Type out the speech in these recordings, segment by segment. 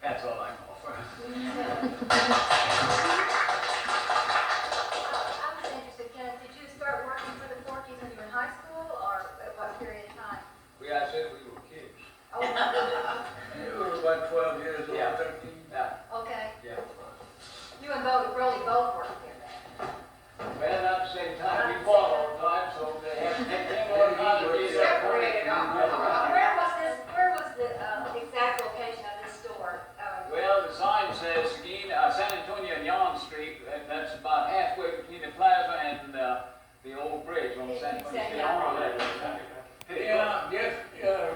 That's all I can offer. I was interested, Kenneth, did you start working for the Forkies when you were in high school, or at what period of time? I said we were kids. Oh, It was about 12 years old, Yeah. 13. Yeah, okay. yeah. You and Rollie both worked here then? Well, not at the same time, we fought all the time, so they came on out of these. Separated. Where was the exact location of this store? Well, the sign says San Antonio and Yon Street, that's about halfway between the plaza and the old bridge on San Antonio. Yeah, yes,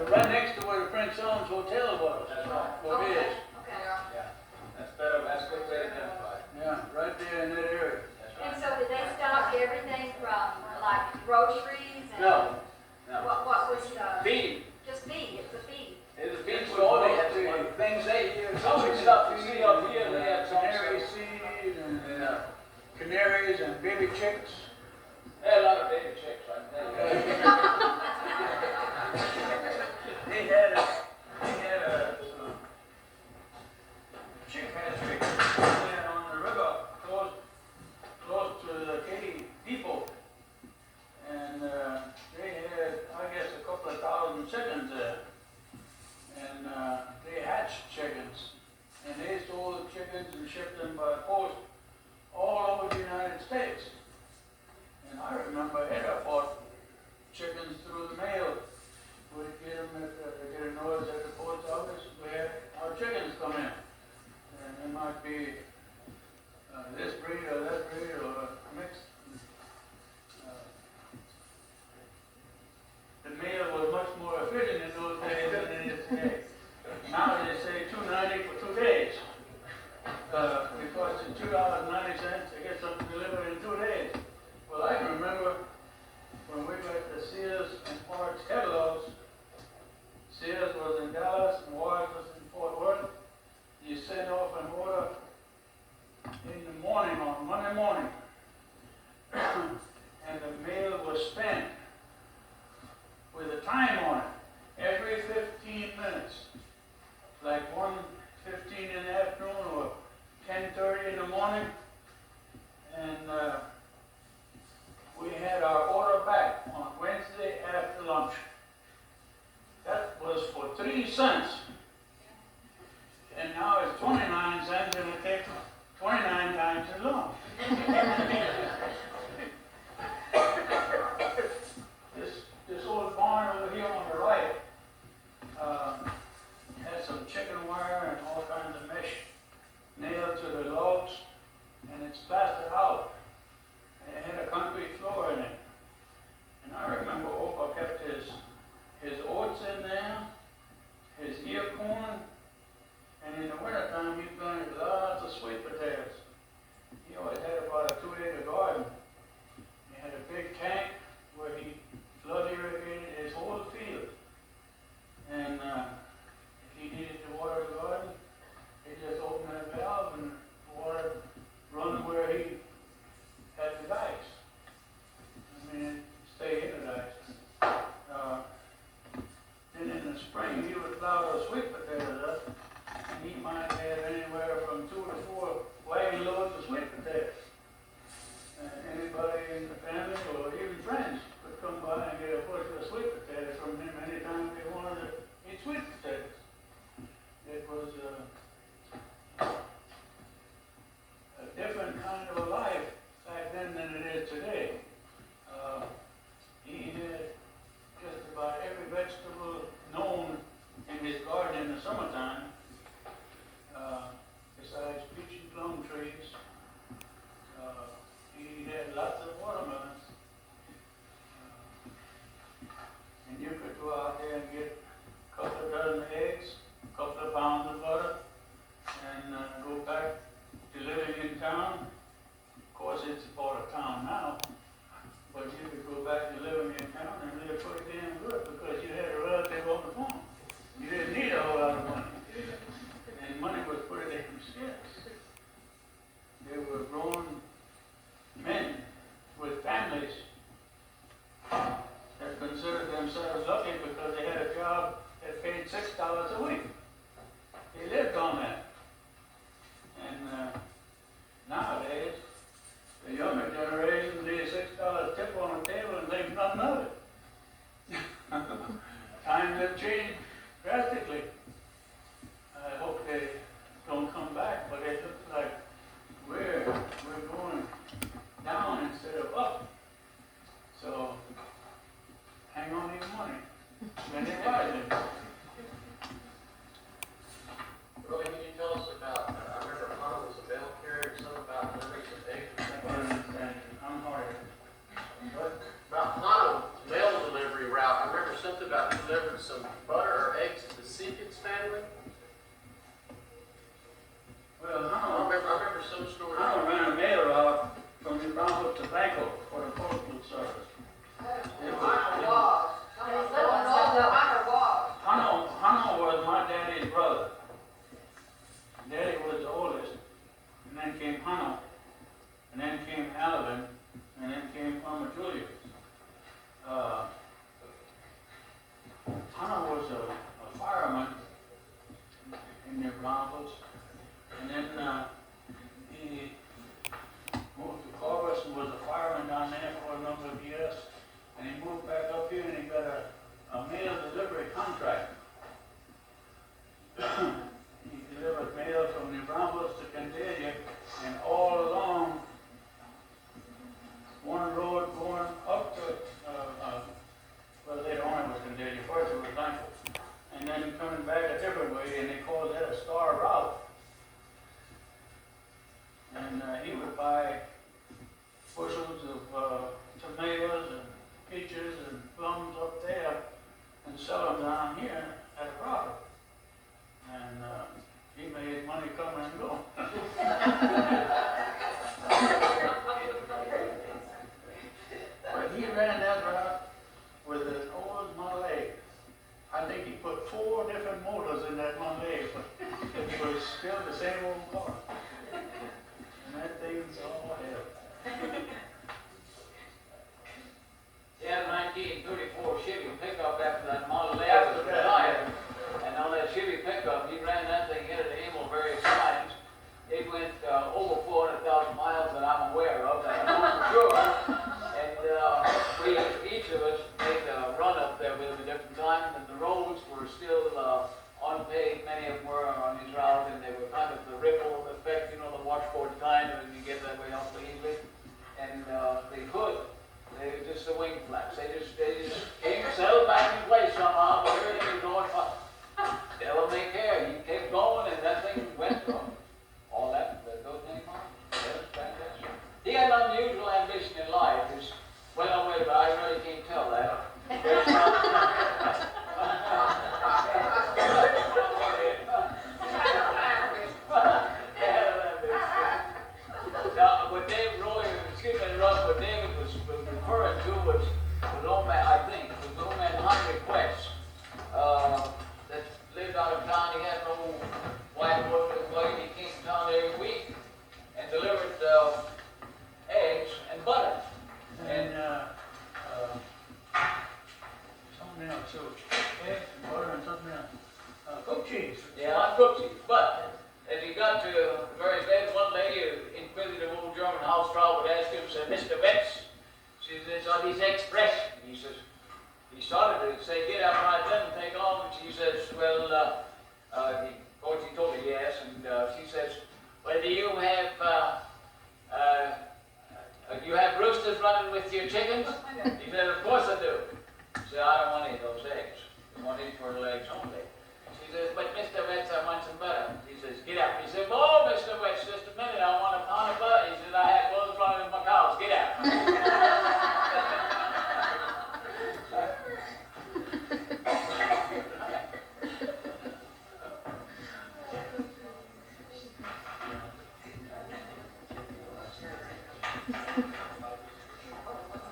right next to where the Prince John's Hotel was. That's right. Or Okay, is. okay. Yeah, that's better, that's a good way to identify it. Yeah, right there in that area. That's And right. so did they stock everything from like groceries and? No, no. What was, Feed. just feed, it's a feed. It was being sold, they had things they use, some of the stuff you see up here, they have some Canary stuff. seed and Yeah. canaries and baby chicks. They had a lot of baby chicks, I can tell you. They had a chick hatchery there on the river, close to the Katy Depot. And they had, I guess, a couple of thousand chickens there. And they hatched chickens. And they sold the chickens and shipped them by post all over the United States. And I remember Edda bought chickens through the mail. We'd get them get a notice at the post office where our chickens come in. And it might be this breed or that breed or a mix. The mail was much more efficient in those days than it is today. Now they say $2.90 for 2 days. Because it's $2.90 to get something delivered in 2 days. Well, I can remember when we got the Sears and Parks catalogs. Sears was in Dallas and Ward was in Fort Worth. You sent off an order in the morning, on Monday morning. And the mail was stamped with a time on it, every 15 minutes. Like 1:15 in the afternoon or 10:30 in the morning. And we had our order back on Wednesday after lunch. That was for 3 cents. And now it's 29 cents and it takes 29 times as long. This old barn over here on the right has some chicken wire and all kinds of mesh nailed to the logs, and it's plastered out. And it had a concrete floor in it. And I remember Opa kept his oats in there, his ear corn, and in the wintertime he planted lots of sweet potatoes. He always had about a 2-acre garden. He had a big tank where he flood irrigated his whole field. And if he needed to water the garden, he just opened that valve and water run where he had the dikes. I mean, stay in the dikes. Then in the spring, he would plow those sweet potatoes up, and he might have anywhere from 2 to 4 wagon loads of sweet potatoes. Anybody in the family or even friends could come by and get a bushel of sweet potatoes from him anytime they wanted to eat sweet potatoes. It was a different kind of a life back then than it is today. He had just about every vegetable known in his garden in the summertime, besides peach and plum trees. He had lots of watermelons. And you could go out there and get a couple of dozen eggs, a couple of pounds of butter, and go back to living in town. Of course, it's a part of town now, but you could go back to living in town and live pretty damn good because you had a relative on the farm. You didn't need a whole lot of money. And money was pretty damn scarce. They were grown men with families that considered themselves lucky because they had a job that paid $6 a week. They in New Braunfels. And then he moved to Corvus and was a fireman down there for a number of years. And he moved back up here and he got a mail delivery contract. He delivered mail from New Braunfels to Candelia, and all along one road going up to, well, later on it was Candelia, first it was Langford, and then coming back a different way, and they called that a star route. And he would buy bushels of tomatoes and peaches and plums up there and sell them down here at a profit. And he made money coming and going. But he ran that route with an old Model A. I think he put 4 different motors in that Model A, but it was still the same old car. And that thing's all hell. He had a 1934 Chevy pickup after that Model A After was that, retired. And on that Chevy pickup, he ran that thing into the Emil various times. It went over 400,000 miles that I'm aware of, that I know for sure. And each of us made a run up there with him at different times, and the roads were still unpaved. Many of them were on his route, and they were kind of the ripple effect, you know, the washboard kind, and you get that way awfully easily. And they could. They were just the wing flaps. They just came settled back in place somehow, but everything was going fine. Devil may care. He kept going, and that thing went from all that those name on. He had an unusual ambition in life. It's well away, but I really can't tell that. Now, what David Rollie, excuse me, what David was referring to was old man, I think, was old man Henry Quest, that lived out of town. He had an old white boy. He came to town every week and delivered eggs and butter. And something else too. Eggs and butter and something else. Cooked cheese. Yeah, on cookies. But as he got to various days, one lady, an inquisitive old German house frau, would ask him, said, "Mr. Betts," she says, "are these eggs fresh?" He says, he started to say, "Get out right then and take on." And she says, "Well, of course he told her yes." And she says, "Well, do you have roosters running with your chickens?"